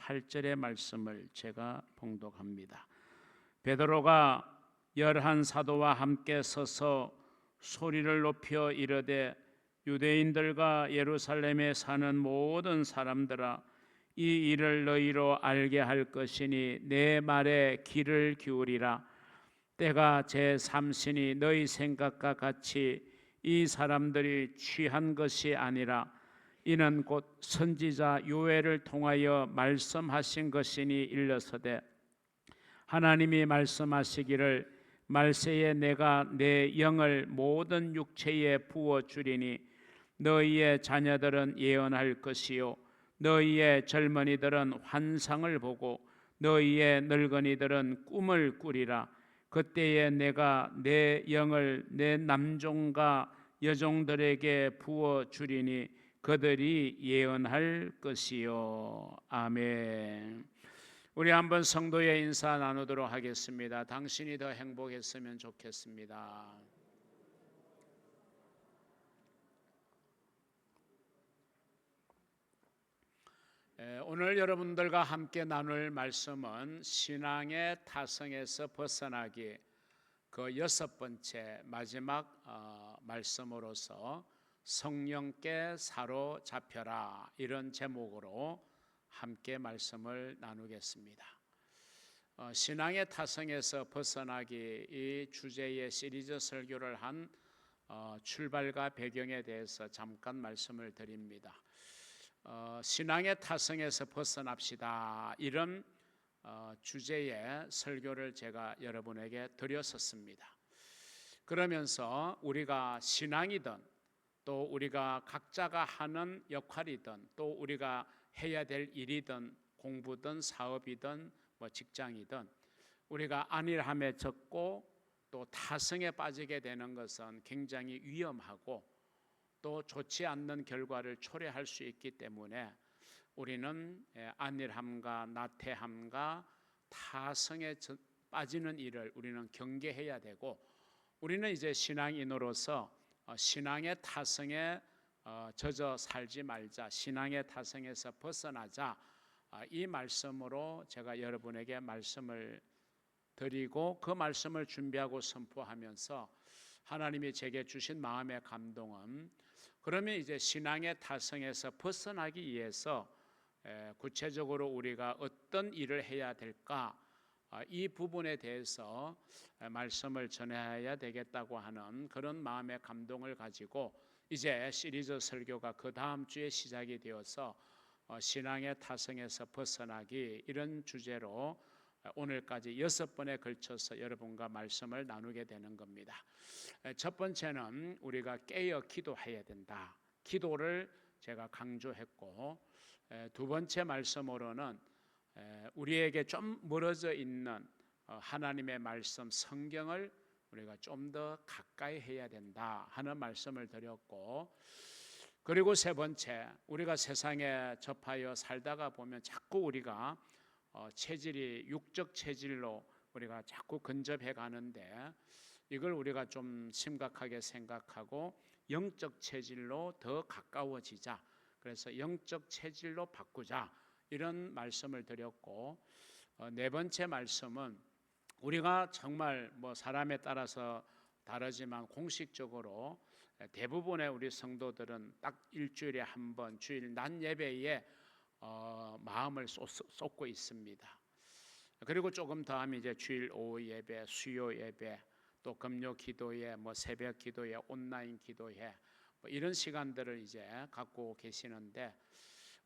8절의 말씀을 제가 봉독합니다. 베드로가 11 사도와 함께 서서 소리를 높여 이르되 유대인들과 예루살렘에 사는 모든 사람들아, 이 일을 너희로 알게 할 것이니 내 말에 귀를 기울이라. 때가 제3시니 너희 생각과 같이 이 사람들이 취한 것이 아니라 이는 곧 선지자 요엘을 통하여 말씀하신 것이니 일러서되 하나님이 말씀하시기를 말세에 내가 내 영을 모든 육체에 부어 주리니 너희의 자녀들은 예언할 것이요 너희의 젊은이들은 환상을 보고 너희의 늙은이들은 꿈을 꾸리라. 그때에 내가 내 영을 내 남종과 여종들에게 부어 주리니 그들이 예언할 것이요. 아멘. 우리 한번 성도의 인사 나누도록 하겠습니다. 당신이 더 행복했으면 좋겠습니다. 오늘 여러분들과 함께 나눌 말씀은 신앙의 타성에서 벗어나기, 그 6번째 마지막 말씀으로서 성령께 사로잡혀라, 이런 제목으로 함께 말씀을 나누겠습니다. 신앙의 타성에서 벗어나기, 이 주제의 시리즈 설교를 한 출발과 배경에 대해서 잠깐 말씀을 드립니다. 신앙의 타성에서 벗어납시다, 이런 주제의 설교를 제가 여러분에게 드렸었습니다. 그러면서 우리가 신앙이든 또 우리가 각자가 하는 역할이든 또 우리가 해야 될 일이든 공부든 사업이든 뭐 직장이든 우리가 안일함에 젖고 또 타성에 빠지게 되는 것은 굉장히 위험하고 또 좋지 않는 결과를 초래할 수 있기 때문에 우리는 안일함과 나태함과 타성에 빠지는 일을 우리는 경계해야 되고, 우리는 이제 신앙인으로서 신앙의 타성에 젖어 살지 말자, 신앙의 타성에서 벗어나자, 이 말씀으로 제가 여러분에게 말씀을 드리고 그 말씀을 준비하고 선포하면서 하나님이 제게 주신 마음의 감동은, 그러면 이제 신앙의 타성에서 벗어나기 위해서 구체적으로 우리가 어떤 일을 해야 될까, 이 부분에 대해서 말씀을 전해야 되겠다고 하는 그런 마음의 감동을 가지고 이제 시리즈 설교가 그 다음 주에 시작이 되어서 신앙의 타성에서 벗어나기, 이런 주제로 오늘까지 6번에 걸쳐서 여러분과 말씀을 나누게 되는 겁니다. 첫 번째는 우리가 깨어 기도해야 된다, 기도를 제가 강조했고, 두 번째 말씀으로는 우리에게 좀 멀어져 있는 하나님의 말씀 성경을 우리가 좀 더 가까이 해야 된다 하는 말씀을 드렸고, 그리고 세 번째, 우리가 세상에 접하여 살다가 보면 자꾸 우리가 체질이 육적 체질로 우리가 자꾸 근접해 가는데, 이걸 우리가 좀 심각하게 생각하고 영적 체질로 더 가까워지자, 그래서 영적 체질로 바꾸자, 이런 말씀을 드렸고, 네 번째 말씀은 우리가 정말 뭐 사람에 따라서 다르지만 공식적으로 대부분의 우리 성도들은 딱 일주일에 한 번 주일 낮 예배에 마음을 쏟고 있습니다. 그리고 조금 더 하면 이제 주일 오후 예배, 수요 예배, 또 금요 기도회, 뭐 새벽 기도회, 온라인 기도회, 뭐 이런 시간들을 이제 갖고 계시는데,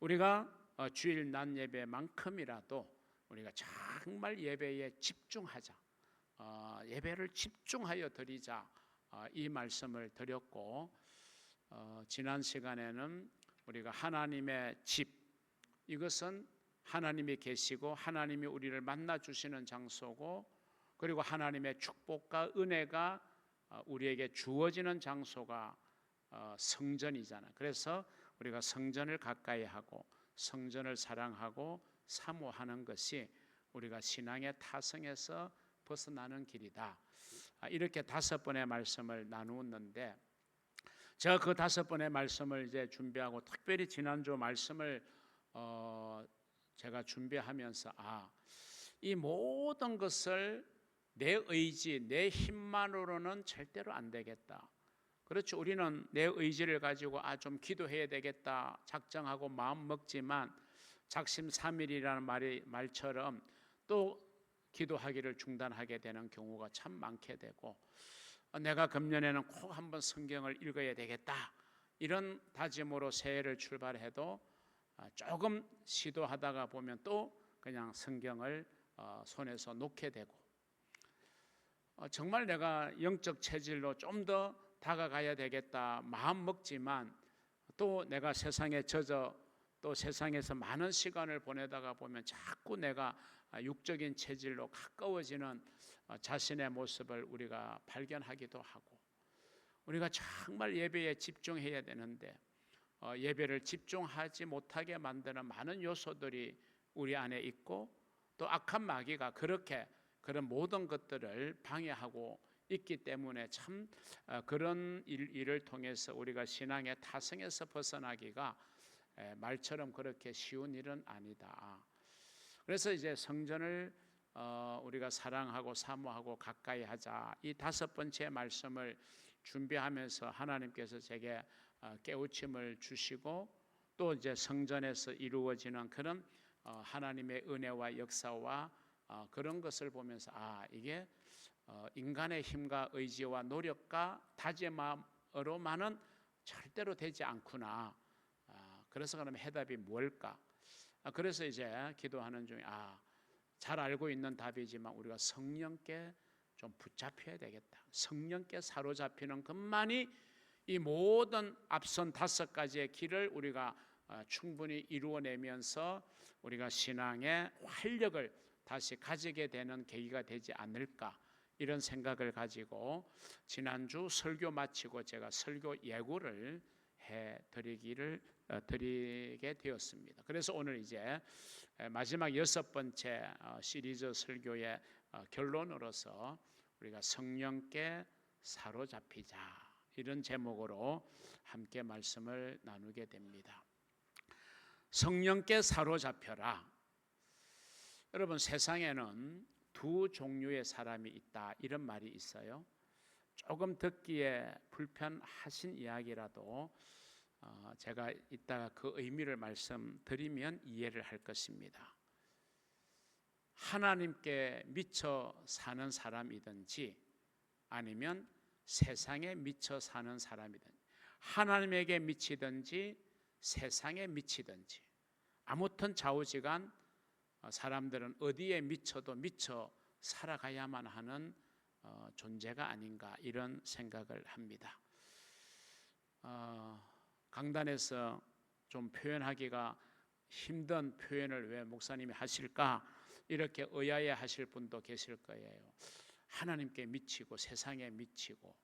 우리가 주일 낮 예배만큼이라도 우리가 정말 예배에 집중하자, 예배를 집중하여 드리자, 이 말씀을 드렸고, 지난 시간에는 우리가 하나님의 집, 이것은 하나님이 계시고 하나님이 우리를 만나 주시는 장소고, 그리고 하나님의 축복과 은혜가 우리에게 주어지는 장소가 성전이잖아요. 그래서 우리가 성전을 가까이 하고 성전을 사랑하고 사모하는 것이 우리가 신앙의 타성에서 벗어나는 길이다, 이렇게 5번의 말씀을 나누었는데, 제가 그 5번의 말씀을 이제 준비하고 특별히 지난주 말씀을 제가 준비하면서 이 모든 것을 내 의지, 내 힘만으로는 절대로 안 되겠다. 그렇죠. 우리는 내 의지를 가지고 좀 기도해야 되겠다 작정하고 마음 먹지만 작심삼일이라는 말처럼 또 기도하기를 중단하게 되는 경우가 참 많게 되고, 내가 금년에는 꼭 한번 성경을 읽어야 되겠다 이런 다짐으로 새해를 출발해도 조금 시도하다가 보면 또 그냥 성경을 손에서 놓게 되고, 정말 내가 영적 체질로 좀 더 다가가야 되겠다 마음 먹지만 또 내가 세상에 젖어 또 세상에서 많은 시간을 보내다가 보면 자꾸 내가 육적인 체질로 가까워지는 자신의 모습을 우리가 발견하기도 하고, 우리가 정말 예배에 집중해야 되는데 예배를 집중하지 못하게 만드는 많은 요소들이 우리 안에 있고, 또 악한 마귀가 그런 모든 것들을 방해하고 있기 때문에 참 그런 일을 통해서 우리가 신앙의 타성에서 벗어나기가 말처럼 그렇게 쉬운 일은 아니다. 그래서 이제 성전을 우리가 사랑하고 사모하고 가까이 하자, 이 5번째 말씀을 준비하면서 하나님께서 제게 깨우침을 주시고, 또 이제 성전에서 이루어지는 그런 하나님의 은혜와 역사와 그런 것을 보면서 이게 인간의 힘과 의지와 노력과 다짐으로만은 절대로 되지 않구나. 그래서 그러면 해답이 뭘까? 그래서 이제 기도하는 중에 잘 알고 있는 답이지만 우리가 성령께 좀 붙잡혀야 되겠다. 성령께 사로잡히는 것만이 이 모든 앞선 5가지의 길을 우리가 충분히 이루어내면서 우리가 신앙의 활력을 다시 가지게 되는 계기가 되지 않을까, 이런 생각을 가지고 지난주 설교 마치고 제가 설교 예고를 드리게 되었습니다. 그래서 오늘 이제 마지막 6번째 시리즈 설교의 결론으로서 우리가 성령께 사로잡히자, 이런 제목으로 함께 말씀을 나누게 됩니다. 성령께 사로잡혀라. 여러분, 세상에는 2 종류의 사람이 있다, 이런 말이 있어요. 조금 듣기에 불편하신 이야기라도 제가 이따가 그 의미를 말씀드리면 이해를 할 것입니다. 하나님께 미쳐 사는 사람이든지 아니면 세상에 미쳐 사는 사람이든지, 하나님에게 미치든지 세상에 미치든지, 아무튼 좌우지간 사람들은 어디에 미쳐도 미쳐 살아가야만 하는 존재가 아닌가, 이런 생각을 합니다. 강단에서 좀 표현하기가 힘든 표현을 왜 목사님이 하실까, 이렇게 의아해 하실 분도 계실 거예요. 하나님께 미치고 세상에 미치고.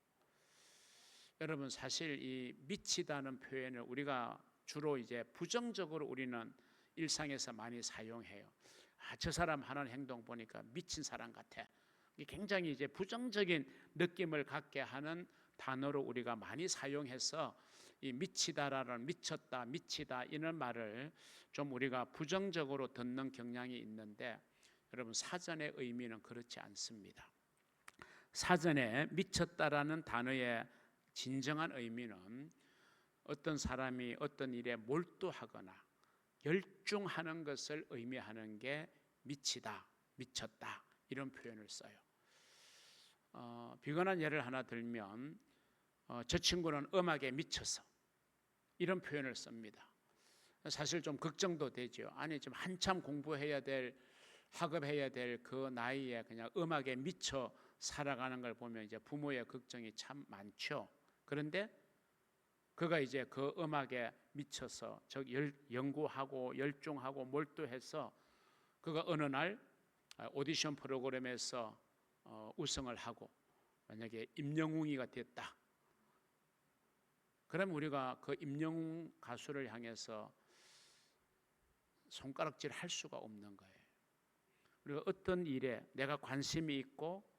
여러분, 사실 이 미치다는 표현을 우리가 주로 이제 부정적으로 우리는 일상에서 많이 사용해요. 저 사람 하는 행동 보니까 미친 사람 같아. 굉장히 이제 부정적인 느낌을 갖게 하는 단어로 우리가 많이 사용해서 이 미치다라는, 미쳤다, 미치다, 이런 말을 좀 우리가 부정적으로 듣는 경향이 있는데, 여러분, 사전의 의미는 그렇지 않습니다. 사전에 미쳤다라는 단어의 진정한 의미는 어떤 사람이 어떤 일에 몰두하거나 열중하는 것을 의미하는 게 미치다, 미쳤다, 이런 표현을 써요. 비근한 예를 하나 들면 저 친구는 음악에 미쳐서, 이런 표현을 씁니다. 사실 좀 걱정도 되죠. 아니, 지금 한참 공부해야 될, 학업해야 될 그 나이에 그냥 음악에 미쳐 살아가는 걸 보면 이제 부모의 걱정이 참 많죠. 그런데 그가 이제 그 음악에 미쳐서 연구하고 열중하고 몰두해서 그가 어느 날 오디션 프로그램에서 우승을 하고 만약에 임영웅이가 됐다. 그럼 우리가 그 임영웅 가수를 향해서 손가락질 할 수가 없는 거예요. 우리가 어떤 일에 내가 관심이 있고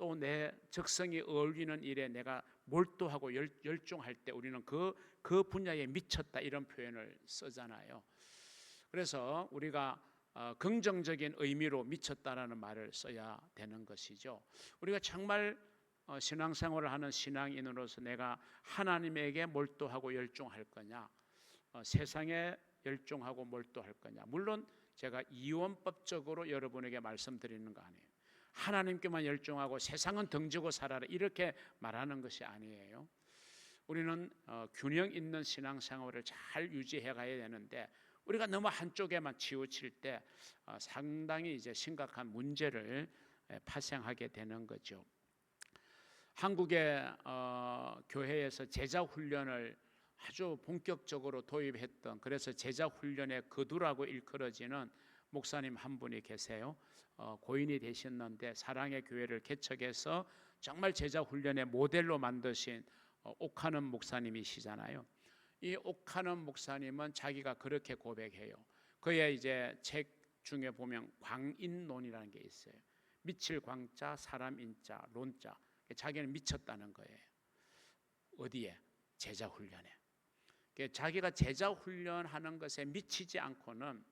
또 내 적성이 어울리는 일에 내가 몰두하고 열중할 때 우리는 그 분야에 미쳤다, 이런 표현을 쓰잖아요. 그래서 우리가 긍정적인 의미로 미쳤다라는 말을 써야 되는 것이죠. 우리가 정말 신앙생활을 하는 신앙인으로서 내가 하나님에게 몰두하고 열중할 거냐, 세상에 열중하고 몰두할 거냐. 물론 제가 이원법적으로 여러분에게 말씀드리는 거 아니에요. 하나님께만 열중하고 세상은 등지고 살아라 이렇게 말하는 것이 아니에요. 우리는 균형 있는 신앙생활을 잘 유지해 가야 되는데 우리가 너무 한쪽에만 치우칠 때 상당히 이제 심각한 문제를 발생하게 되는 거죠. 한국의 교회에서 제자 훈련을 아주 본격적으로 도입했던, 그래서 제자 훈련의 거두라고 일컬어지는 목사님 한 분이 계세요. 고인이 되셨는데 사랑의 교회를 개척해서 정말 제자 훈련의 모델로 만드신 옥하는 목사님이시잖아요. 이 옥하는 목사님은 자기가 그렇게 고백해요. 그의 이제 책 중에 보면 광인론이라는 게 있어요. 미칠 광자, 사람 인자, 론자. 자기는 미쳤다는 거예요. 어디에? 제자 훈련에. 자기가 제자 훈련하는 것에 미치지 않고는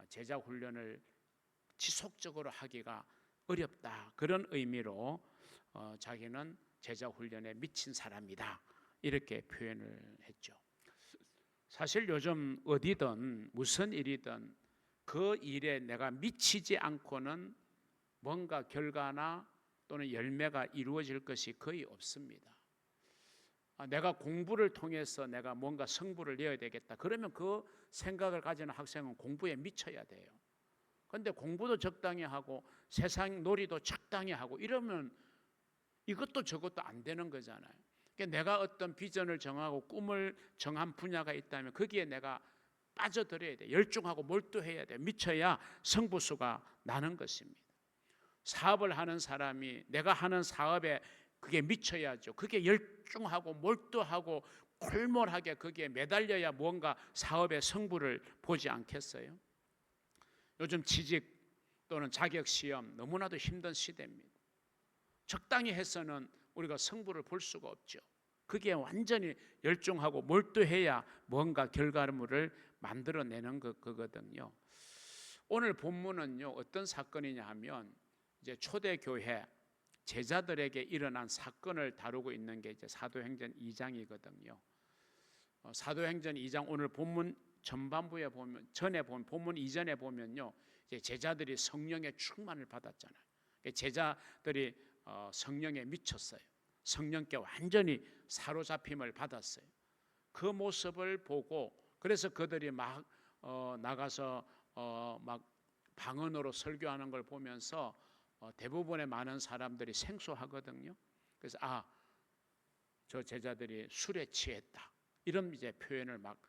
제자 훈련을 지속적으로 하기가 어렵다. 그런 의미로 자기는 제자 훈련에 미친 사람이다. 이렇게 표현을 했죠. 사실 요즘 어디든 무슨 일이든 그 일에 내가 미치지 않고는 뭔가 결과나 또는 열매가 이루어질 것이 거의 없습니다. 내가 공부를 통해서 내가 뭔가 성부를 내야 되겠다. 그러면 그 생각을 가지는 학생은 공부에 미쳐야 돼요. 그런데 공부도 적당히 하고 세상 놀이도 적당히 하고 이러면 이것도 저것도 안 되는 거잖아요. 그러니까 내가 어떤 비전을 정하고 꿈을 정한 분야가 있다면 거기에 내가 빠져들어야 돼. 열중하고 몰두해야 돼. 미쳐야 성부수가 나는 것입니다. 사업을 하는 사람이 내가 하는 사업에 그게 미쳐야죠. 그게 열중하고 몰두하고 골몰하게 거기에 매달려야 뭔가 사업의 성부를 보지 않겠어요? 요즘 취직 또는 자격 시험 너무나도 힘든 시대입니다. 적당히 해서는 우리가 성부를 볼 수가 없죠. 그게 완전히 열중하고 몰두해야 뭔가 결과물을 만들어내는 거거든요. 오늘 본문은요 어떤 사건이냐 하면 이제 초대교회 제자들에게 일어난 사건을 다루고 있는 게 이제 사도행전 2장이거든요. 사도행전 2장 오늘 본문 전반부에 보면 전에 보면 본문 이전에 보면요 이제 제자들이 성령의 충만을 받았잖아요. 제자들이 성령에 미쳤어요. 성령께 완전히 사로잡힘을 받았어요. 그 모습을 보고 그래서 그들이 막 나가서 막 방언으로 설교하는 걸 보면서 대부분의 많은 사람들이 생소하거든요. 그래서 저 제자들이 술에 취했다. 이런 이제 표현을 막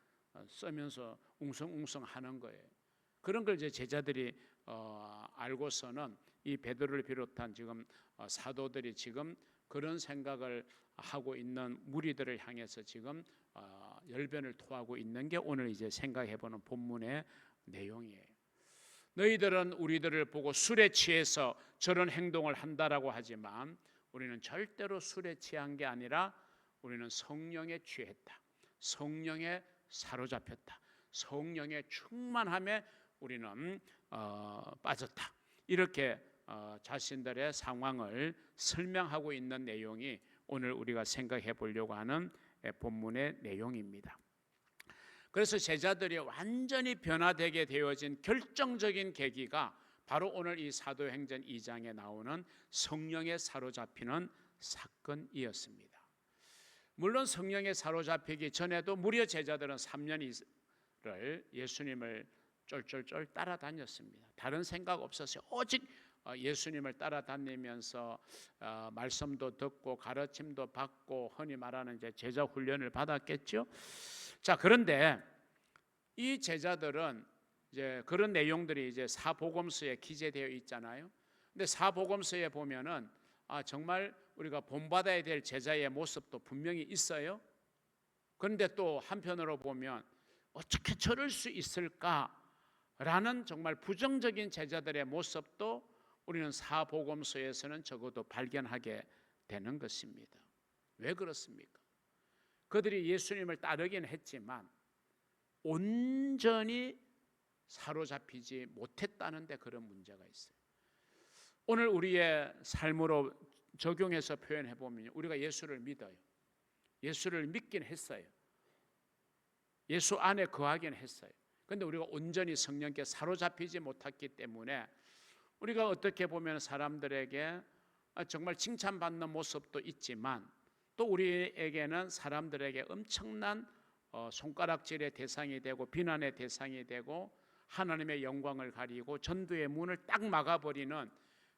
쓰면서 웅성웅성 하는 거예요. 그런 걸 이제 제자들이 알고서는 이 베드로를 비롯한 지금 사도들이 지금 그런 생각을 하고 있는 무리들을 향해서 지금 열변을 토하고 있는 게 오늘 이제 생각해보는 본문의 내용이에요. 너희들은 우리들을 보고 술에 취해서 저런 행동을 한다라고 하지만 우리는 절대로 술에 취한 게 아니라 우리는 성령에 취했다. 성령에 사로잡혔다. 성령의 충만함에 우리는 빠졌다. 이렇게 자신들의 상황을 설명하고 있는 내용이 오늘 우리가 생각해 보려고 하는 본문의 내용입니다. 그래서 제자들이 완전히 변화되게 되어진 결정적인 계기가 바로 오늘 이 사도행전 2장에 나오는 성령에 사로잡히는 사건이었습니다. 물론 성령에 사로잡히기 전에도 무려 제자들은 3년을 예수님을 쫄쫄쫄 따라다녔습니다. 다른 생각 없었어요. 오직 예수님을 따라다니면서 말씀도 듣고 가르침도 받고 흔히 말하는 이제 제자 훈련을 받았겠죠. 자, 그런데 이 제자들은 이제 그런 내용들이 이제 사복음서에 기재되어 있잖아요. 근데 사복음서에 보면은 정말 우리가 본받아야 될 제자의 모습도 분명히 있어요. 그런데 또 한편으로 보면 어떻게 저럴 수 있을까라는 정말 부정적인 제자들의 모습도 우리는 사복음서에서는 적어도 발견하게 되는 것입니다. 왜 그렇습니까? 그들이 예수님을 따르긴 했지만 온전히 사로잡히지 못했다는 데 그런 문제가 있어요. 오늘 우리의 삶으로 적용해서 표현해 보면 우리가 예수를 믿어요. 예수를 믿긴 했어요. 예수 안에 거하긴 했어요. 그런데 우리가 온전히 성령께 사로잡히지 못했기 때문에 우리가 어떻게 보면 사람들에게 정말 칭찬받는 모습도 있지만 또 우리에게는 사람들에게 엄청난 손가락질의 대상이 되고 비난의 대상이 되고 하나님의 영광을 가리고 전도의 문을 딱 막아버리는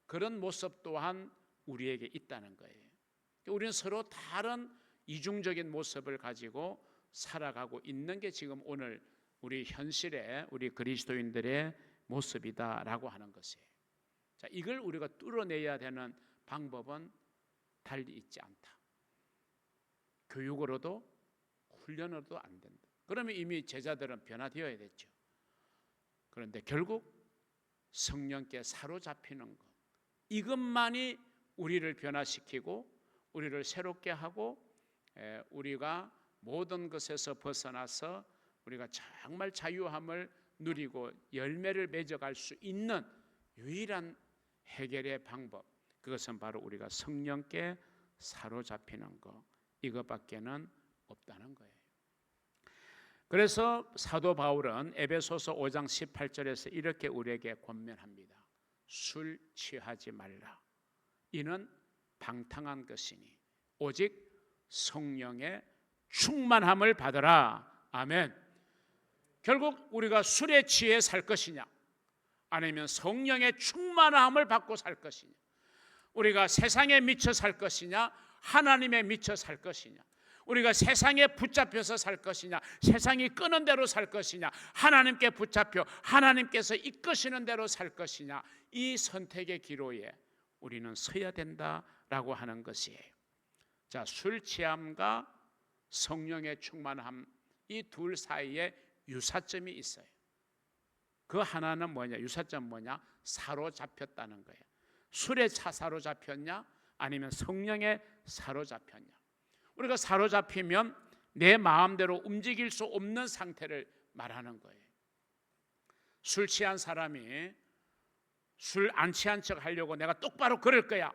그런 모습 또한 우리에게 있다는 거예요. 우리는 서로 다른 이중적인 모습을 가지고 살아가고 있는 게 지금 오늘 우리 현실의 우리 그리스도인들의 모습이다라고 하는 것이에요. 자, 이걸 우리가 뚫어내야 되는 방법은 달리 있지 않다. 교육으로도 훈련으로도 안 된다. 그러면 이미 제자들은 변화되어야 됐죠. 그런데 결국 성령께 사로잡히는 것, 이것만이 우리를 변화시키고 우리를 새롭게 하고 우리가 모든 것에서 벗어나서 우리가 정말 자유함을 누리고 열매를 맺어갈 수 있는 유일한 해결의 방법, 그것은 바로 우리가 성령께 사로잡히는 것, 이것밖에는 없다는 거예요. 그래서 사도 바울은 에베소서 5장 18절에서 이렇게 우리에게 권면합니다. 술 취하지 말라. 이는 방탕한 것이니 오직 성령의 충만함을 받으라. 아멘. 결국 우리가 술에 취해 살 것이냐, 아니면 성령의 충만함을 받고 살 것이냐, 우리가 세상에 미쳐 살 것이냐, 하나님에 미쳐 살 것이냐, 우리가 세상에 붙잡혀서 살 것이냐, 세상이 끄는 대로 살 것이냐, 하나님께 붙잡혀 하나님께서 이끄시는 대로 살 것이냐, 이 선택의 기로에 우리는 서야 된다라고 하는 것이에요. 자, 술 취함과 성령의 충만함, 이 둘 사이에 유사점이 있어요. 그 하나는 뭐냐? 유사점 뭐냐? 사로잡혔다는 거예요. 술에 사로잡혔냐? 아니면 성령에 사로잡혔냐? 우리가 사로잡히면 내 마음대로 움직일 수 없는 상태를 말하는 거예요. 술 취한 사람이 술 안 취한 척 하려고 내가 똑바로 걸을 거야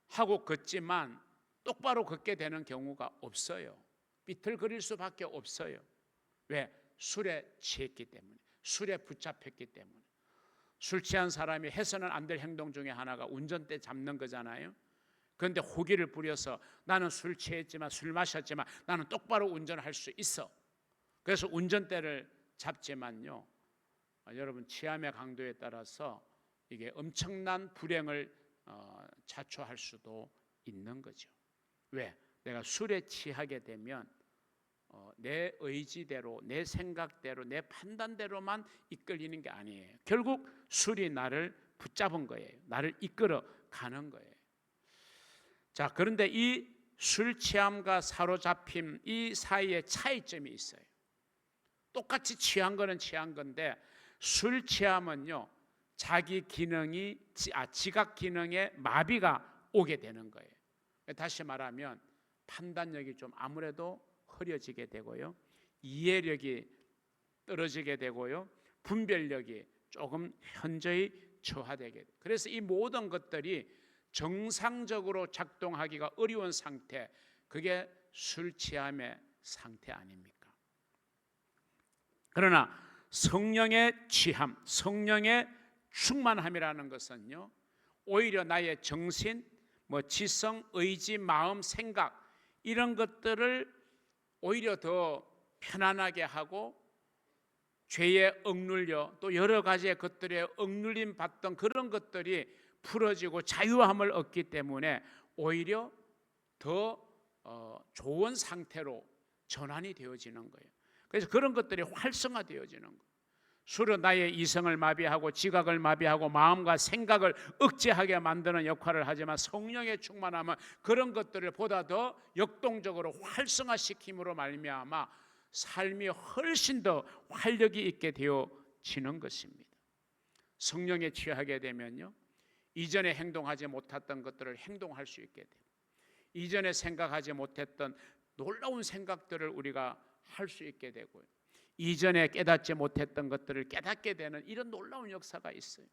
하고 걷지만 똑바로 걷게 되는 경우가 없어요. 비틀거릴 수밖에 없어요. 왜? 술에 취했기 때문에, 술에 붙잡혔기 때문에. 술 취한 사람이 해서는 안 될 행동 중에 하나가 운전대 잡는 거잖아요. 그런데 호기를 부려서 나는 술 취했지만, 술 마셨지만 나는 똑바로 운전할 수 있어. 그래서 운전대를 잡지만요, 여러분, 취함의 강도에 따라서 이게 엄청난 불행을 자초할 수도 있는 거죠. 왜? 내가 술에 취하게 되면 내 의지대로, 내 생각대로, 내 판단대로만 이끌리는 게 아니에요. 결국 술이 나를 붙잡은 거예요. 나를 이끌어 가는 거예요. 자, 그런데 이 술 취함과 사로잡힘, 이 사이에 차이점이 있어요. 똑같이 취한 거는 취한 건데, 술 취함은요, 자기 기능이, 지각 기능에 마비가 오게 되는 거예요. 다시 말하면 판단력이 좀 아무래도 흐려지게 되고요, 이해력이 떨어지게 되고요, 분별력이 조금 현저히 저하되게 돼요. 그래서 이 모든 것들이 정상적으로 작동하기가 어려운 상태, 그게 술 취함의 상태 아닙니까? 그러나 성령의 취함, 성령의 충만함이라는 것은요, 오히려 나의 정신, 지성, 의지, 마음, 생각, 이런 것들을 오히려 더 편안하게 하고, 죄에 억눌려 또 여러 가지의 것들에 억눌림 받던 그런 것들이 풀어지고 자유함을 얻기 때문에 오히려 더 좋은 상태로 전환이 되어지는 거예요. 그래서 그런 것들이 활성화되어지는 거예요. 술은 나의 이성을 마비하고 지각을 마비하고 마음과 생각을 억제하게 만드는 역할을 하지만, 성령의 충만함은 그런 것들을 보다 더 역동적으로 활성화시킴으로 말미암아 삶이 훨씬 더 활력이 있게 되어지는 것입니다. 성령에 취하게 되면요, 이전에 행동하지 못했던 것들을 행동할 수 있게 돼요. 이전에 생각하지 못했던 놀라운 생각들을 우리가 할 수 있게 되고요, 이전에 깨닫지 못했던 것들을 깨닫게 되는 이런 놀라운 역사가 있어요.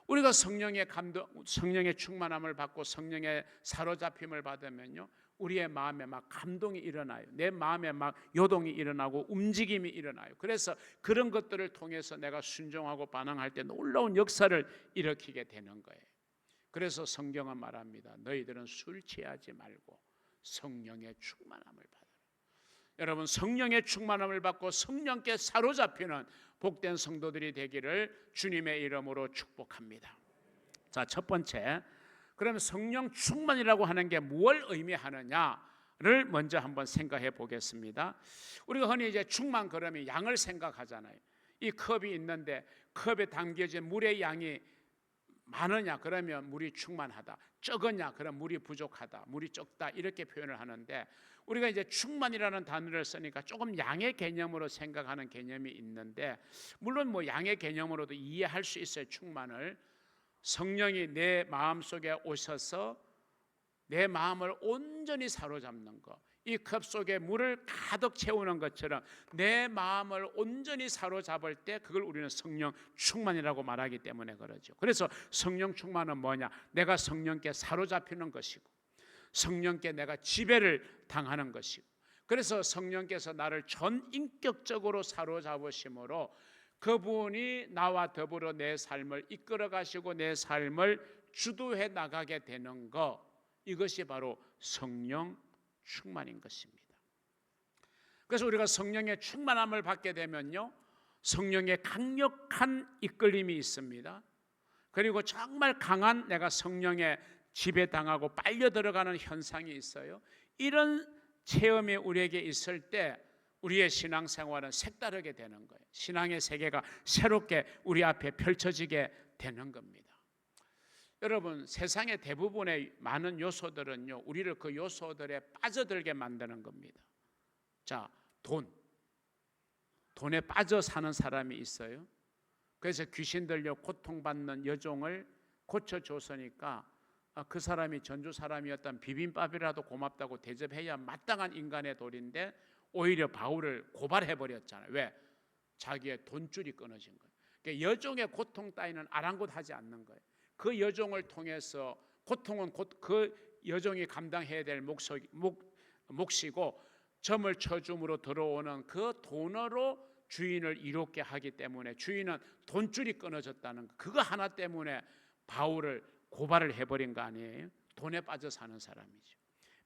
우리가 성령의 감동, 성령의 충만함을 받고 성령의 사로잡힘을 받으면요, 우리의 마음에 막 감동이 일어나요. 내 마음에 막 요동이 일어나고 움직임이 일어나요. 그래서 그런 것들을 통해서 내가 순종하고 반응할 때 놀라운 역사를 일으키게 되는 거예요. 그래서 성경은 말합니다. 너희들은 술 취하지 말고 성령의 충만함을 받아라. 여러분, 성령의 충만함을 받고 성령께 사로잡히는 복된 성도들이 되기를 주님의 이름으로 축복합니다. 자, 첫 번째, 그러면 성령 충만이라고 하는 게 뭘 의미하느냐를 먼저 한번 생각해 보겠습니다. 우리가 흔히 이제 충만 그러면 양을 생각하잖아요. 이 컵이 있는데 컵에 담겨진 물의 양이 많으냐 그러면 물이 충만하다, 적으냐 그러면 물이 부족하다, 물이 적다, 이렇게 표현을 하는데, 우리가 이제 충만이라는 단어를 쓰니까 조금 양의 개념으로 생각하는 개념이 있는데, 물론 뭐 양의 개념으로도 이해할 수 있어요. 충만을 성령이 내 마음속에 오셔서 내 마음을 온전히 사로잡는 것, 이 컵 속에 물을 가득 채우는 것처럼 내 마음을 온전히 사로잡을 때 그걸 우리는 성령 충만이라고 말하기 때문에 그러죠. 그래서 성령 충만은 뭐냐? 내가 성령께 사로잡히는 것이고 성령께 내가 지배를 당하는 것이고, 그래서 성령께서 나를 전인격적으로 사로잡으심으로 그분이 나와 더불어 내 삶을 이끌어 가시고 내 삶을 주도해 나가게 되는 것, 이것이 바로 성령 충만인 것입니다. 그래서 우리가 성령의 충만함을 받게 되면요, 성령의 강력한 이끌림이 있습니다. 그리고 정말 강한 내가 성령의 지배당하고 빨려 들어가는 현상이 있어요. 이런 체험이 우리에게 있을 때 우리의 신앙생활은 색다르게 되는 거예요. 신앙의 세계가 새롭게 우리 앞에 펼쳐지게 되는 겁니다. 여러분, 세상의 대부분의 많은 요소들은요, 우리를 그 요소들에 빠져들게 만드는 겁니다. 자, 돈에 빠져 사는 사람이 있어요. 그래서 귀신 들려 고통받는 여종을 고쳐줬으니까 그 사람이 전주 사람이었던 비빔밥이라도 고맙다고 대접해야 마땅한 인간의 도리인데 오히려 바울을 고발해버렸잖아요. 왜? 자기의 돈줄이 끊어진 거예요. 그러니까 여종의 고통 따위는 아랑곳하지 않는 거예요. 그 여종을 통해서 고통은 그 여종이 감당해야 될 몫이고, 점을 쳐줌으로 들어오는 그 돈으로 주인을 이롭게 하기 때문에 주인은 돈줄이 끊어졌다는 거, 그거 하나 때문에 바울을 고발을 해버린 거 아니에요? 돈에 빠져 사는 사람이죠.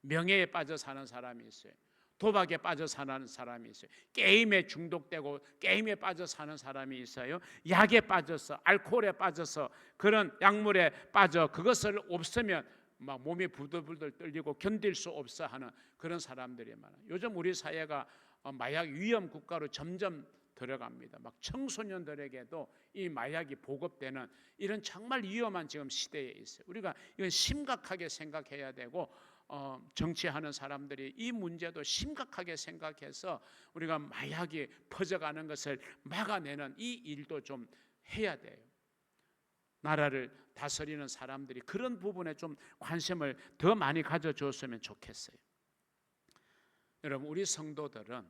명예에 빠져 사는 사람이 있어요. 도박에 빠져 사는 사람이 있어요. 게임에 중독되고 게임에 빠져 사는 사람이 있어요. 약에 빠져서, 알코올에 빠져서, 그런 약물에 빠져 그것을 없으면 막 몸이 부들부들 떨리고 견딜 수 없어 하는 그런 사람들이 많아요. 요즘 우리 사회가 마약 위험 국가로 점점 들어갑니다. 막 청소년들에게도 이 마약이 보급되는 이런 정말 위험한 지금 시대에 있어요. 우리가 이건 심각하게 생각해야 되고, 정치하는 사람들이 이 문제도 심각하게 생각해서 우리가 마약이 퍼져가는 것을 막아내는 이 일도 좀 해야 돼요. 나라를 다스리는 사람들이 그런 부분에 좀 관심을 더 많이 가져줬으면 좋겠어요. 여러분, 우리 성도들은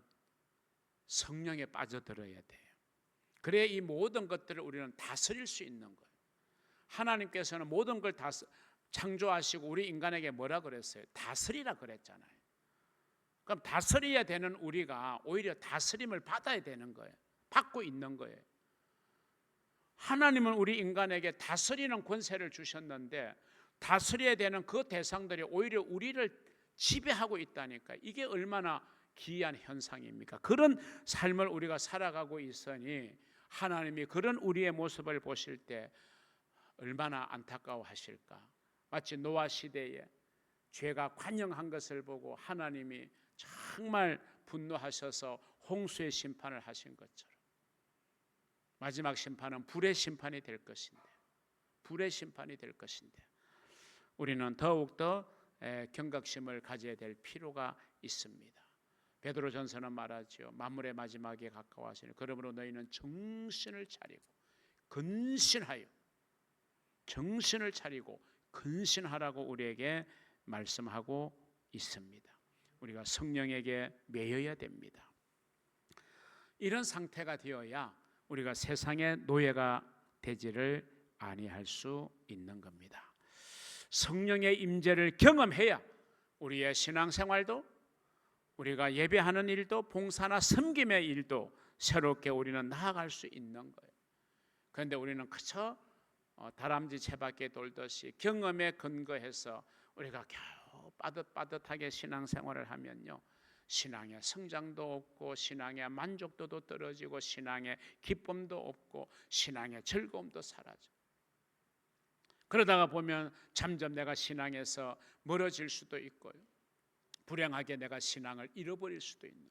성령에 빠져들어야 돼요. 그래야 이 모든 것들을 우리는 다스릴 수 있는 거예요. 하나님께서는 모든 걸 창조하시고 우리 인간에게 뭐라 그랬어요? 다스리라 그랬잖아요. 그럼 다스려야 되는 우리가 오히려 다스림을 받아야 되는 거예요. 받고 있는 거예요. 하나님은 우리 인간에게 다스리는 권세를 주셨는데 다스려야 되는 그 대상들이 오히려 우리를 지배하고 있다니까. 이게 얼마나 기이한 현상입니까? 그런 삶을 우리가 살아가고 있으니 하나님이 그런 우리의 모습을 보실 때 얼마나 안타까워하실까. 마치 노아 시대에 죄가 관영한 것을 보고 하나님이 정말 분노하셔서 홍수의 심판을 하신 것처럼 마지막 심판은 불의 심판이 될 것인데, 불의 심판이 될 것인데 우리는 더욱더 경각심을 가져야 될 필요가 있습니다. 베드로전서는 말하죠. 만물의 마지막에 가까워하시니 그러므로 너희는 정신을 차리고 근신하여, 정신을 차리고 근신하라고 우리에게 말씀하고 있습니다. 우리가 성령에게 매여야 됩니다. 이런 상태가 되어야 우리가 세상의 노예가 되지를 아니할 수 있는 겁니다. 성령의 임재를 경험해야 우리의 신앙생활도, 우리가 예배하는 일도, 봉사나 섬김의 일도 새롭게 우리는 나아갈 수 있는 거예요. 그런데 우리는 그저 다람쥐 채밖에 돌듯이 경험에 근거해서 우리가 겨우 빠듯빠듯하게 신앙생활을 하면요, 신앙의 성장도 없고 신앙의 만족도도 떨어지고 신앙의 기쁨도 없고 신앙의 즐거움도 사라져. 그러다가 보면 점점 내가 신앙에서 멀어질 수도 있고요, 불행하게 내가 신앙을 잃어버릴 수도 있는.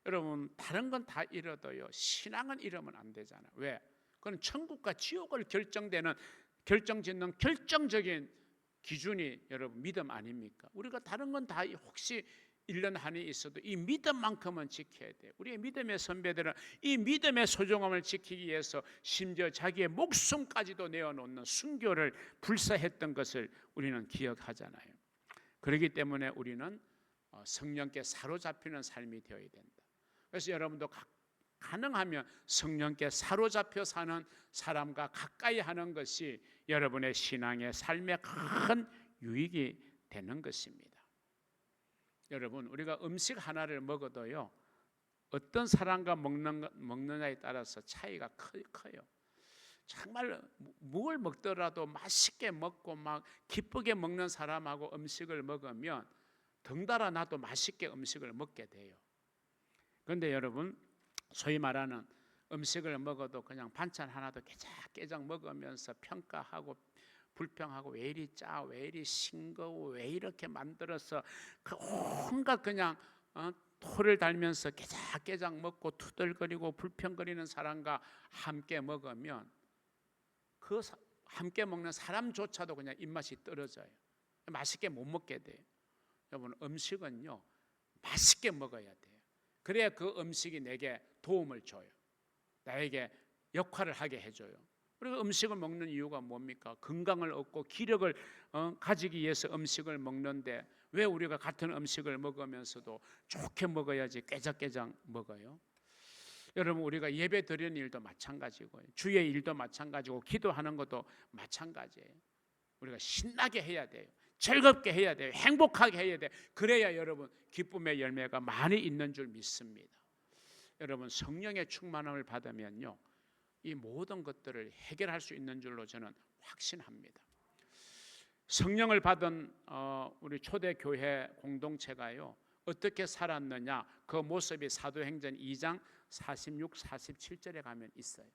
여러분, 다른 건 다 잃어도요, 신앙은 잃으면 안 되잖아요. 왜? 그건 천국과 지옥을 결정짓는 결정적인 기준이 여러분 믿음 아닙니까? 우리가 다른 건 다 혹시 잃는 한이 있어도 이 믿음만큼은 지켜야 돼요. 우리의 믿음의 선배들은 이 믿음의 소중함을 지키기 위해서 심지어 자기의 목숨까지도 내어놓는 순교를 불사했던 것을 우리는 기억하잖아요. 그렇기 때문에 우리는 성령께 사로잡히는 삶이 되어야 된다. 그래서 여러분도 가능하면 성령께 사로잡혀 사는 사람과 가까이 하는 것이 여러분의 신앙의 삶에 큰 유익이 되는 것입니다. 여러분, 우리가 음식 하나를 먹어도요, 어떤 사람과 먹느냐에 따라서 차이가 커요. 정말 뭘 먹더라도 맛있게 먹고 막 기쁘게 먹는 사람하고 음식을 먹으면 덩달아 나도 맛있게 음식을 먹게 돼요. 그런데 여러분, 소위 말하는 음식을 먹어도 그냥 반찬 하나도 깨작깨작 먹으면서 평가하고 불평하고 왜 이리 짜, 왜 이리 싱거워, 왜 이렇게 만들어서 그 온갖 그냥 토를 달면서 깨작깨작 먹고 투덜거리고 불평거리는 사람과 함께 먹으면 그 함께 먹는 사람조차도 그냥 입맛이 떨어져요. 맛있게 못 먹게 돼요. 여러분, 음식은요, 맛있게 먹어야 돼요. 그래야 그 음식이 내게 도움을 줘요. 나에게 역할을 하게 해줘요. 우리가 음식을 먹는 이유가 뭡니까? 건강을 얻고 기력을 가지기 위해서 음식을 먹는데 왜 우리가 같은 음식을 먹으면서도 좋게 먹어야지 깨작깨작 먹어요? 여러분, 우리가 예배 드리는 일도 마찬가지고요, 주의 일도 마찬가지고 기도하는 것도 마찬가지예요. 우리가 신나게 해야 돼요. 즐겁게 해야 돼요. 행복하게 해야 돼요. 그래야 여러분 기쁨의 열매가 많이 있는 줄 믿습니다. 여러분, 성령의 충만함을 받으면요, 이 모든 것들을 해결할 수 있는 줄로 저는 확신합니다. 성령을 받은 우리 초대교회 공동체가요, 어떻게 살았느냐, 그 모습이 사도행전 2장 46, 47절에 가면 있어요.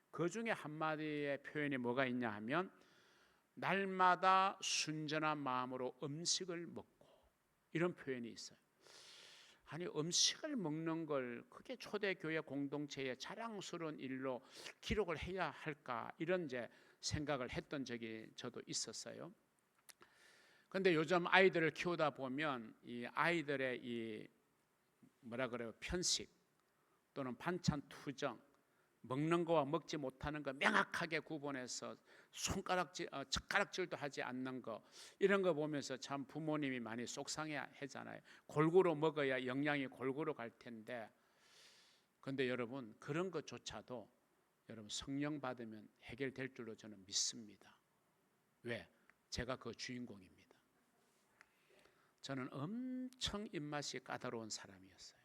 그 중에 한마디의 표현이 뭐가 있냐 하면 날마다 순전한 마음으로 음식을 먹고, 이런 표현이 있어요. 아니, 음식을 먹는 걸 그게 초대교회 공동체의 자랑스러운 일로 기록을 해야 할까, 이런 이제 생각을 했던 적이 저도 있었어요. 그런데 요즘 아이들을 키우다 보면 이 아이들의 이 뭐라 그래요, 편식 또는 반찬 투정, 먹는 거와 먹지 못하는 거 명확하게 구분해서 젓가락질도 하지 않는 거, 이런 거 보면서 참 부모님이 많이 속상해하잖아요. 골고루 먹어야 영양이 골고루 갈 텐데. 그런데 여러분, 그런 것조차도 여러분 성령 받으면 해결될 줄로 저는 믿습니다. 왜? 제가 그 주인공입니다. 저는 엄청 입맛이 까다로운 사람이었어요.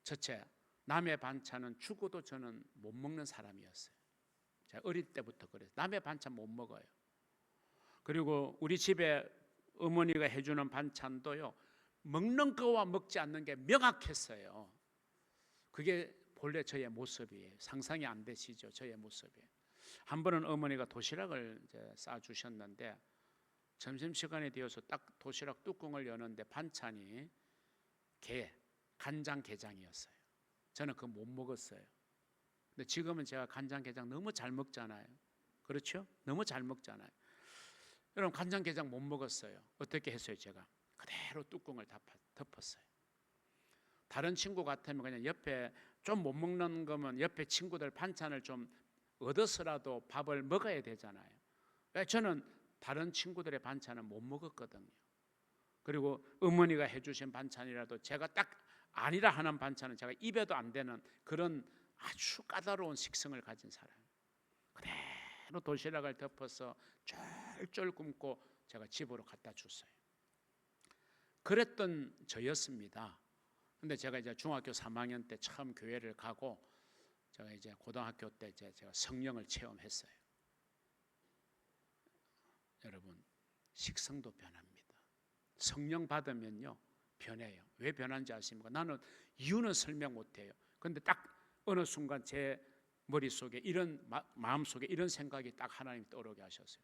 첫째, 남의 반찬은 죽어도 저는 못 먹는 사람이었어요. 제가 어릴 때부터 그래요. 남의 반찬 못 먹어요. 그리고 우리 집에 어머니가 해주는 반찬도요, 먹는 거와 먹지 않는 게 명확했어요. 그게 본래 저의 모습이에요. 상상이 안 되시죠? 저의 모습이. 한 번은 어머니가 도시락을 싸주셨는데 점심시간이 되어서 딱 도시락 뚜껑을 여는데 반찬이 간장게장이었어요. 저는 그거 못 먹었어요. 근데 지금은 제가 간장게장 너무 잘 먹잖아요. 그렇죠? 너무 잘 먹잖아요. 여러분, 간장게장 못 먹었어요. 어떻게 했어요? 제가 그대로 뚜껑을 덮었어요. 다른 친구 같으면 그냥 옆에 좀 못 먹는 거면 옆에 친구들 반찬을 좀 얻어서라도 밥을 먹어야 되잖아요. 저는 다른 친구들의 반찬은 못 먹었거든요. 그리고 어머니가 해주신 반찬이라도 제가 딱 아니라 하는 반찬은 제가 입에도 안 되는 그런 아주 까다로운 식성을 가진 사람. 그대로 도시락을 덮어서 쫄쫄 굶고 제가 집으로 갖다 줬어요. 그랬던 저였습니다. 근데 제가 이제 중학교 3학년 때 처음 교회를 가고 제가 이제 고등학교 때 이제 제가 성령을 체험했어요. 여러분, 식성도 변합니다. 성령 받으면요 변해요. 왜 변한지 아십니까? 나는 이유는 설명 못해요. 근데 딱 어느 순간 제 머릿속에 이런 마음속에 이런 생각이 딱 하나님이 떠오르게 하셨어요.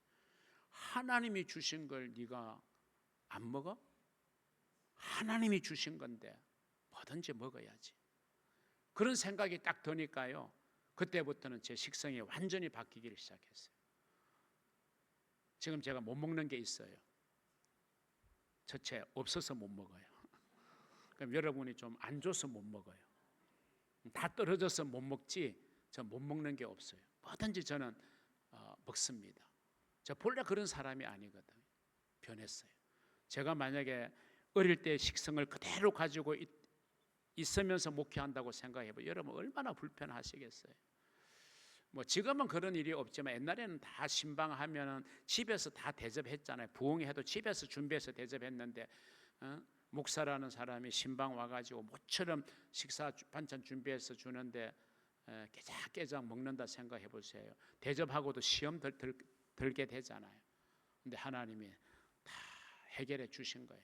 하나님이 주신 걸 네가 안 먹어? 하나님이 주신 건데 뭐든지 먹어야지. 그런 생각이 딱 드니까요, 그때부터는 제 식성이 완전히 바뀌기를 시작했어요. 지금 제가 못 먹는 게 있어요. 첫째, 없어서 못 먹어요. 그럼 여러분이 좀 안 줘서 못 먹어요. 다 떨어져서 못 먹지 저 못 먹는 게 없어요. 뭐든지 저는 먹습니다. 저 본래 그런 사람이 아니거든요. 변했어요. 제가 만약에 어릴 때 식성을 그대로 가지고 있으면서 목회한다고 생각해보면 여러분 얼마나 불편하시겠어요. 뭐 지금은 그런 일이 없지만 옛날에는 다 신방하면은 집에서 다 대접했잖아요. 부흥회도 집에서 준비해서 대접했는데 목사라는 사람이 신방 와가지고 모처럼 식사 반찬 준비해서 주는데 깨작깨작 먹는다 생각해 보세요. 대접하고도 시험 들게 되잖아요. 근데 하나님이 다 해결해 주신 거예요.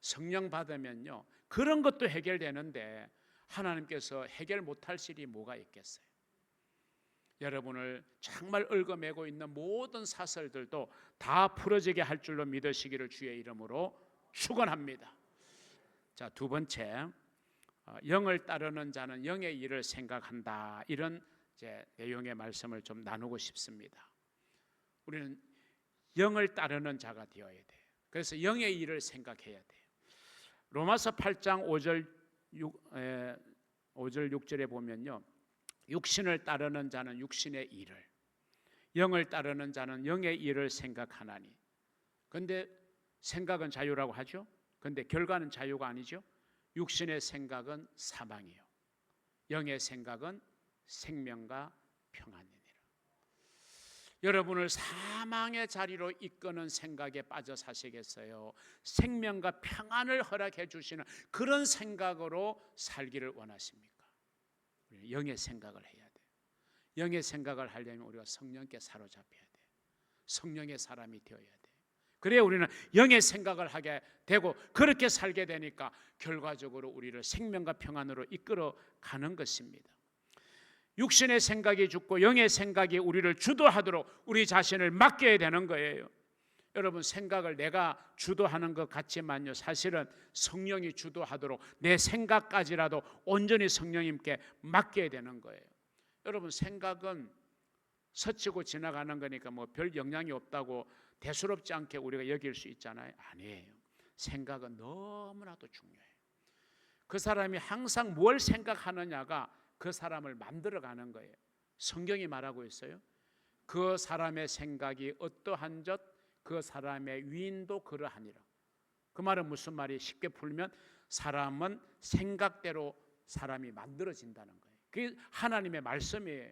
성령 받으면요 그런 것도 해결되는데 하나님께서 해결 못할 일이 뭐가 있겠어요. 여러분을 정말 얽어매고 있는 모든 사슬들도 다 풀어지게 할 줄로 믿으시기를 주의 이름으로 축원합니다. 자, 두 번째, 영을 따르는 자는 영의 일을 생각한다. 이런 이제 내용의 말씀을 좀 나누고 싶습니다. 우리는 영을 따르는 자가 되어야 돼요. 그래서 영의 일을 생각해야 돼요. 로마서 8장 5절 6절에 보면요, 육신을 따르는 자는 육신의 일을, 영을 따르는 자는 영의 일을 생각하나니. 그런데 생각은 자유라고 하죠. 그런데 결과는 자유가 아니죠. 육신의 생각은 사망이요, 영의 생각은 생명과 평안이니라. 여러분을 사망의 자리로 이끄는 생각에 빠져 사시겠어요? 생명과 평안을 허락해 주시는 그런 생각으로 살기를 원하십니까? 영의 생각을 해야 돼요. 영의 생각을 하려면 우리가 성령께 사로잡혀야 돼요. 성령의 사람이 되어야 돼요. 그래야 우리는 영의 생각을 하게 되고 그렇게 살게 되니까 결과적으로 우리를 생명과 평안으로 이끌어 가는 것입니다. 육신의 생각이 죽고 영의 생각이 우리를 주도하도록 우리 자신을 맡겨야 되는 거예요. 여러분, 생각을 내가 주도하는 것 같지만요, 사실은 성령이 주도하도록 내 생각까지라도 온전히 성령님께 맡겨야 되는 거예요. 여러분, 생각은 스치고 지나가는 거니까 뭐 별 영향이 없다고 대수롭지 않게 우리가 여길 수 있잖아요. 아니에요. 생각은 너무나도 중요해요. 그 사람이 항상 뭘 생각하느냐가 그 사람을 만들어가는 거예요. 성경이 말하고 있어요. 그 사람의 생각이 어떠한 것 그 사람의 위인도 그러하니라. 그 말은 무슨 말이, 쉽게 풀면 사람은 생각대로 사람이 만들어진다는 거예요. 그게 하나님의 말씀이에요.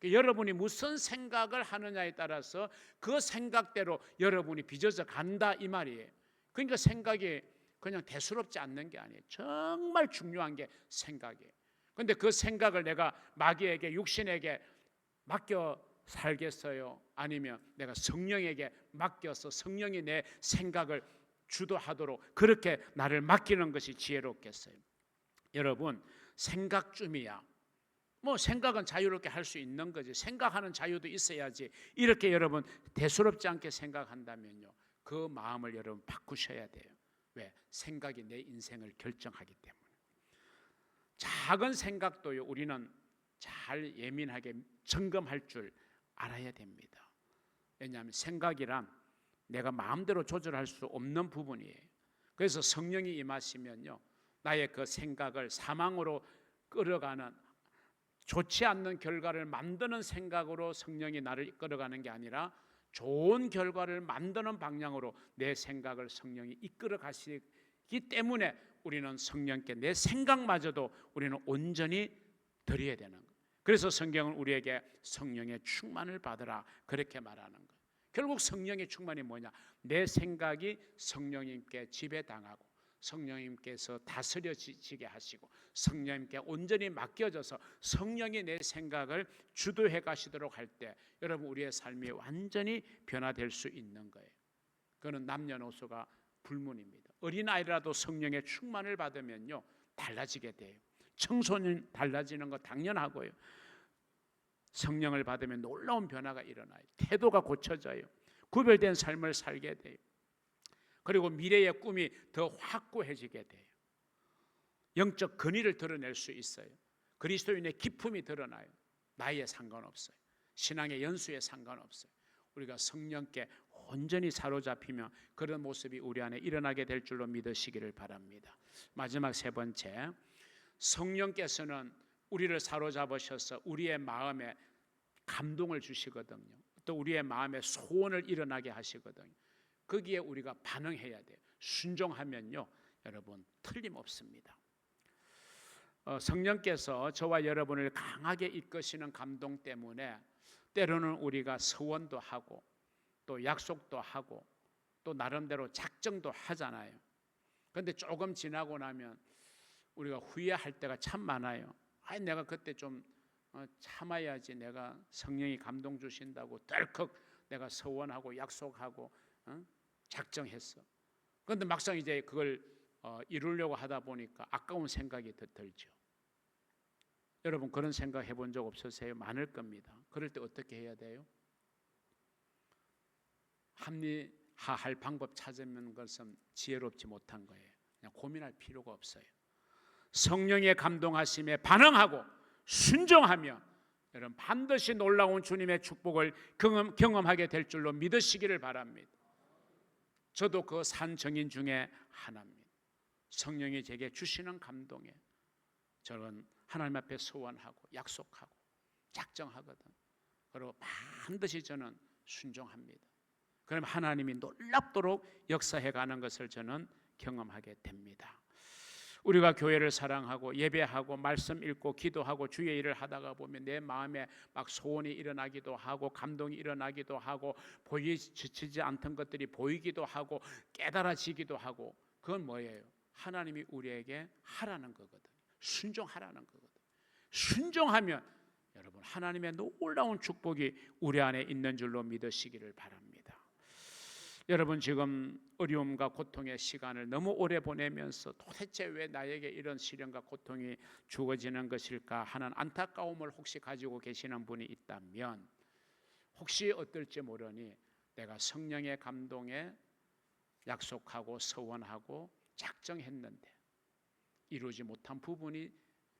그러니까 여러분이 무슨 생각을 하느냐에 따라서 그 생각대로 여러분이 빚어져 간다 이 말이에요. 그러니까 생각이 그냥 대수롭지 않는 게 아니에요. 정말 중요한 게 생각이에요. 그런데 그 생각을 내가 마귀에게, 육신에게 맡겨 살겠어요? 아니면 내가 성령에게 맡겨서 성령이 내 생각을 주도하도록 그렇게 나를 맡기는 것이 지혜롭겠어요? 여러분, 생각쯤이야. 뭐 생각은 자유롭게 할 수 있는 거지. 생각하는 자유도 있어야지. 이렇게 여러분 대수롭지 않게 생각한다면요, 그 마음을 여러분 바꾸셔야 돼요. 왜? 생각이 내 인생을 결정하기 때문에. 작은 생각도요, 우리는 잘 예민하게 점검할 줄 알아야 됩니다. 왜냐하면 생각이란 내가 마음대로 조절할 수 없는 부분이에요. 그래서 성령이 임하시면요, 나의 그 생각을 사망으로 끌어가는, 좋지 않는 결과를 만드는 생각으로 성령이 나를 이끌어가는 게 아니라 좋은 결과를 만드는 방향으로 내 생각을 성령이 이끌어 가시기 때문에 우리는 성령께 내 생각마저도 우리는 온전히 드려야 되는 거예요. 그래서 성경은 우리에게 성령의 충만을 받으라 그렇게 말하는 거예요. 결국 성령의 충만이 뭐냐? 내 생각이 성령님께 지배당하고 성령님께서 다스려지게 하시고 성령님께 온전히 맡겨져서 성령이 내 생각을 주도해 가시도록 할 때 여러분 우리의 삶이 완전히 변화될 수 있는 거예요. 그거는 남녀노소가 불문입니다. 어린아이라도 성령의 충만을 받으면요 달라지게 돼요. 청소년 달라지는 거 당연하고요. 성령을 받으면 놀라운 변화가 일어나요. 태도가 고쳐져요. 구별된 삶을 살게 돼요. 그리고 미래의 꿈이 더 확고해지게 돼요. 영적 근위를 드러낼 수 있어요. 그리스도인의 기품이 드러나요. 나이에 상관없어요. 신앙의 연수에 상관없어요. 우리가 성령께 온전히 사로잡히며 그런 모습이 우리 안에 일어나게 될 줄로 믿으시기를 바랍니다. 마지막 세 번째, 성령께서는 우리를 사로잡으셔서 우리의 마음에 감동을 주시거든요. 또 우리의 마음에 소원을 일어나게 하시거든요. 거기에 우리가 반응해야 돼요. 순종하면요 여러분 틀림없습니다. 성령께서 저와 여러분을 강하게 이끄시는 감동 때문에 때로는 우리가 서원도 하고 또 약속도 하고 또 나름대로 작정도 하잖아요. 그런데 조금 지나고 나면 우리가 후회할 때가 참 많아요. 내가 그때 좀 참아야지. 내가 성령이 감동 주신다고 덜컥 내가 서원하고 약속하고 작정했어. 그런데 막상 이제 그걸 이루려고 하다 보니까 아까운 생각이 더 들죠. 여러분 그런 생각 해본 적 없으세요? 많을 겁니다. 그럴 때 어떻게 해야 돼요? 합리화할 방법 찾으면 것은 지혜롭지 못한 거예요. 그냥 고민할 필요가 없어요. 성령의 감동하심에 반응하고 순종하며 여러분 반드시 놀라운 주님의 축복을 경험하게 될 줄로 믿으시기를 바랍니다. 저도 그 산 증인 중에 하나입니다. 성령이 제게 주시는 감동에 저는 하나님 앞에 소원하고 약속하고 작정하거든. 그리고 반드시 저는 순종합니다. 그럼 하나님이 놀랍도록 역사해가는 것을 저는 경험하게 됩니다. 우리가 교회를 사랑하고 예배하고 말씀 읽고 기도하고 주의 일을 하다가 보면 내 마음에 막 소원이 일어나기도 하고 감동이 일어나기도 하고 보이지 않던 것들이 보이기도 하고 깨달아지기도 하고 그건 뭐예요? 하나님이 우리에게 하라는 거거든요. 순종하라는 거거든요. 순종하면 여러분 하나님의 놀라운 축복이 우리 안에 있는 줄로 믿으시기를 바랍니다. 여러분 지금 어려움과 고통의 시간을 너무 오래 보내면서 도대체 왜 나에게 이런 시련과 고통이 주어지는 것일까 하는 안타까움을 혹시 가지고 계시는 분이 있다면 혹시 어떨지 모르니 내가 성령의 감동에 약속하고 서원하고 작정했는데 이루지 못한 부분이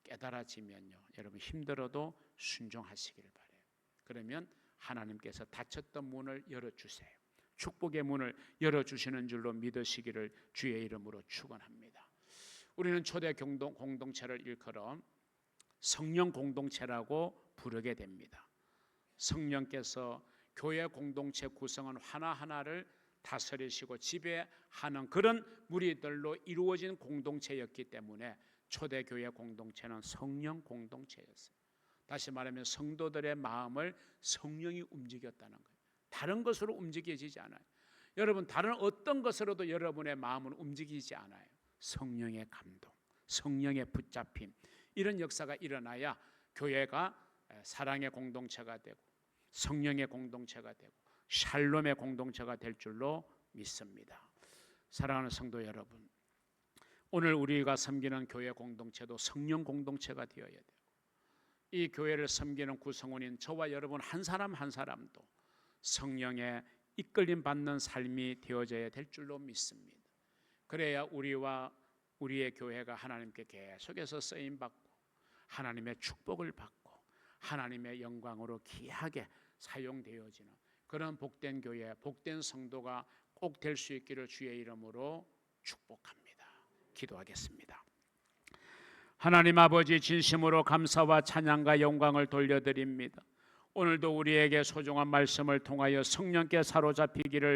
깨달아지면요 여러분 힘들어도 순종하시기를 바라요. 그러면 하나님께서 닫혔던 문을 열어주세요. 축복의 문을 열어주시는 줄로 믿으시기를 주의 이름으로 축원합니다. 우리는 초대 공동체를 일컬어 성령 공동체라고 부르게 됩니다. 성령께서 교회 공동체 구성은 하나하나를 다스리시고 지배하는 그런 무리들로 이루어진 공동체였기 때문에 초대교회 공동체는 성령 공동체였어요. 다시 말하면 성도들의 마음을 성령이 움직였다는 거예요. 다른 것으로 움직여지지 않아요. 여러분 다른 어떤 것으로도 여러분의 마음은 움직이지 않아요. 성령의 감동, 성령의 붙잡힘 이런 역사가 일어나야 교회가 사랑의 공동체가 되고 성령의 공동체가 되고 샬롬의 공동체가 될 줄로 믿습니다. 사랑하는 성도 여러분, 오늘 우리가 섬기는 교회 공동체도 성령 공동체가 되어야 돼요. 이 교회를 섬기는 구성원인 저와 여러분 한 사람 한 사람도 성령의 이끌림 받는 삶이 되어져야 될 줄로 믿습니다. 그래야 우리와 우리의 교회가 하나님께 계속해서 쓰임받고 하나님의 축복을 받고 하나님의 영광으로 귀하게 사용되어지는 그런 복된 교회, 복된 성도가 꼭 될 수 있기를 주의 이름으로 축복합니다. 기도하겠습니다. 하나님 아버지 진심으로 감사와 찬양과 영광을 돌려드립니다. 오늘도 우리에게 소중한 말씀을 통하여 성령께 사로잡히기를